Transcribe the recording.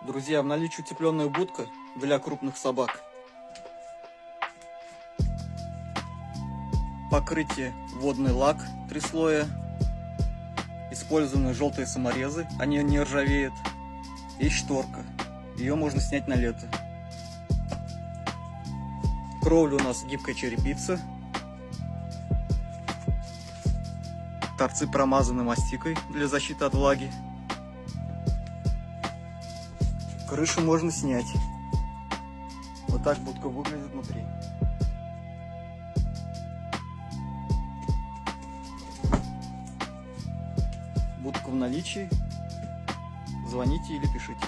Друзья, в наличии утепленная будка для крупных собак. Покрытие водный лак 3 слоя. Использованы желтые саморезы, они не ржавеют. И шторка. Ее можно снять на лето. Кровля у нас гибкая черепица. Торцы промазаны мастикой для защиты от влаги. Крышу можно снять. Вот так будка выглядит внутри. Будка в наличии. Звоните или пишите.